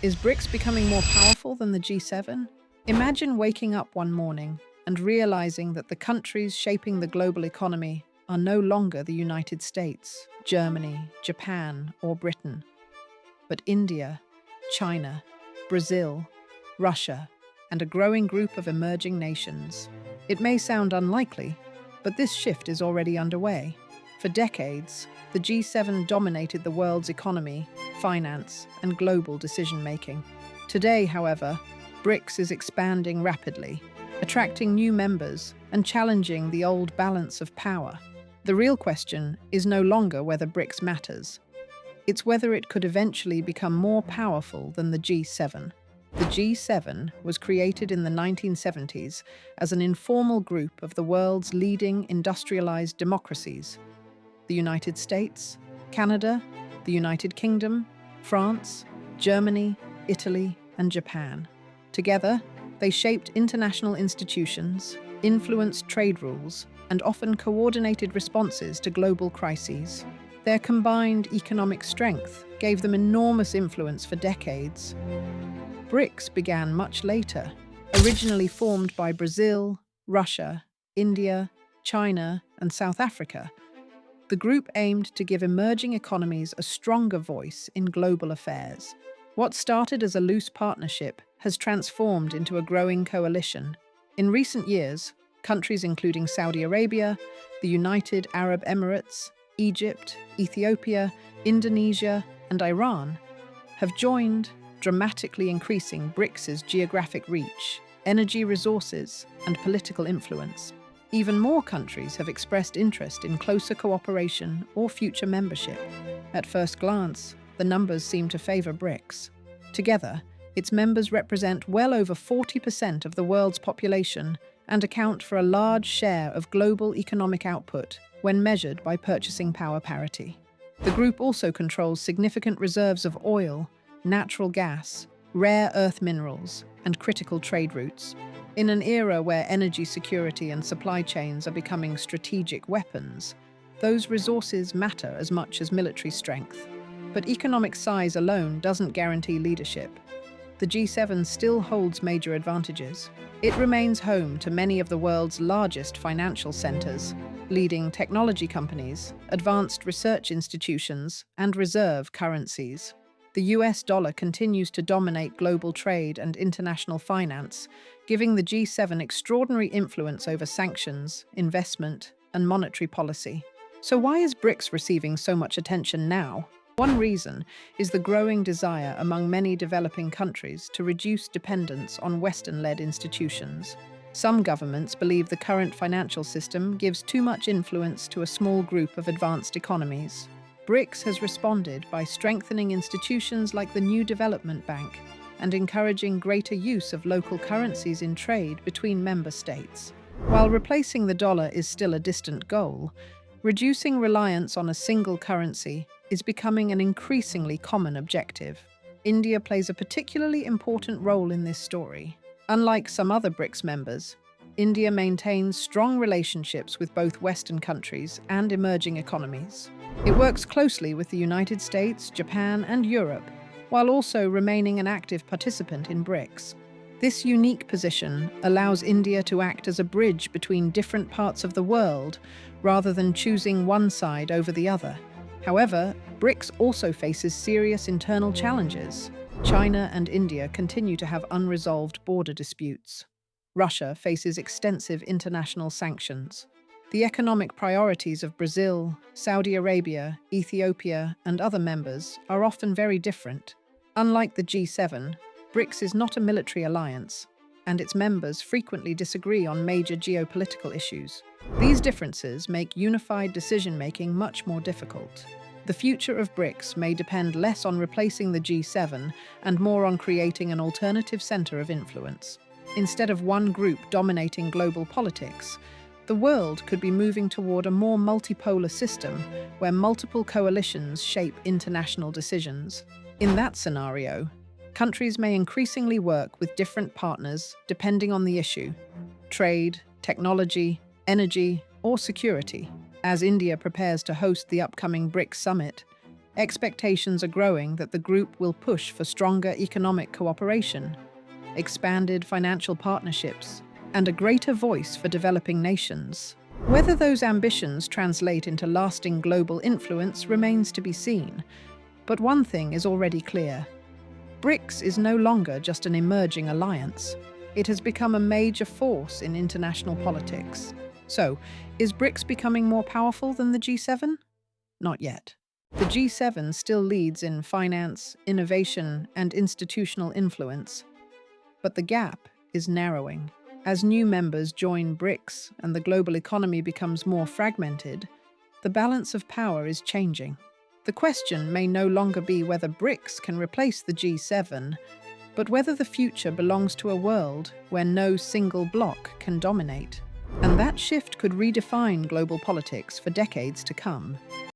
Is BRICS becoming more powerful than the G7? Imagine waking up one morning and realizing that the countries shaping the global economy are no longer the United States, Germany, Japan, or Britain, but India, China, Brazil, Russia, and a growing group of emerging nations. It may sound unlikely, but this shift is already underway. For decades, the G7 dominated the world's economy, finance, and global decision-making. Today, however, BRICS is expanding rapidly, attracting new members and challenging the old balance of power. The real question is no longer whether BRICS matters. It's whether it could eventually become more powerful than the G7. The G7 was created in the 1970s as an informal group of the world's leading industrialized democracies: the United States, Canada, the United Kingdom, France, Germany, Italy, and Japan. Together, they shaped international institutions, influenced trade rules, and often coordinated responses to global crises. Their combined economic strength gave them enormous influence for decades. BRICS began much later, originally formed by Brazil, Russia, India, China, and South Africa. The group aimed to give emerging economies a stronger voice in global affairs. What started as a loose partnership has transformed into a growing coalition. In recent years, countries including Saudi Arabia, the United Arab Emirates, Egypt, Ethiopia, Indonesia, and Iran have joined, dramatically increasing BRICS's geographic reach, energy resources, and political influence. Even more countries have expressed interest in closer cooperation or future membership. At first glance, the numbers seem to favor BRICS. Together, its members represent well over 40% of the world's population and account for a large share of global economic output when measured by purchasing power parity. The group also controls significant reserves of oil, natural gas, rare earth minerals, and critical trade routes. In an era where energy security and supply chains are becoming strategic weapons, those resources matter as much as military strength. But economic size alone doesn't guarantee leadership. The G7 still holds major advantages. It remains home to many of the world's largest financial centers, leading technology companies, advanced research institutions, and reserve currencies. The US dollar continues to dominate global trade and international finance, giving the G7 extraordinary influence over sanctions, investment, and monetary policy. So why is BRICS receiving so much attention now? One reason is the growing desire among many developing countries to reduce dependence on Western-led institutions. Some governments believe the current financial system gives too much influence to a small group of advanced economies. BRICS has responded by strengthening institutions like the New Development Bank and encouraging greater use of local currencies in trade between member states. While replacing the dollar is still a distant goal, reducing reliance on a single currency is becoming an increasingly common objective. India plays a particularly important role in this story. Unlike some other BRICS members, India maintains strong relationships with both Western countries and emerging economies. It works closely with the United States, Japan, and Europe, while also remaining an active participant in BRICS. This unique position allows India to act as a bridge between different parts of the world, rather than choosing one side over the other. However, BRICS also faces serious internal challenges. China and India continue to have unresolved border disputes. Russia faces extensive international sanctions. The economic priorities of Brazil, Saudi Arabia, Ethiopia, and other members are often very different. Unlike the G7, BRICS is not a military alliance, and its members frequently disagree on major geopolitical issues. These differences make unified decision-making much more difficult. The future of BRICS may depend less on replacing the G7 and more on creating an alternative center of influence. Instead of one group dominating global politics, the world could be moving toward a more multipolar system where multiple coalitions shape international decisions. In that scenario, countries may increasingly work with different partners depending on the issue: trade, technology, energy, or security. As India prepares to host the upcoming BRICS summit, Expectations are growing that the group will push for stronger economic cooperation, expanded financial partnerships, and a greater voice for developing nations. Whether those ambitions translate into lasting global influence remains to be seen, but one thing is already clear. BRICS is no longer just an emerging alliance. It has become a major force in international politics. So, is BRICS becoming more powerful than the G7? Not yet. The G7 still leads in finance, innovation, and institutional influence. But the gap is narrowing. As new members join BRICS and the global economy becomes more fragmented, the balance of power is changing. The question may no longer be whether BRICS can replace the G7, but whether the future belongs to a world where no single bloc can dominate. And that shift could redefine global politics for decades to come.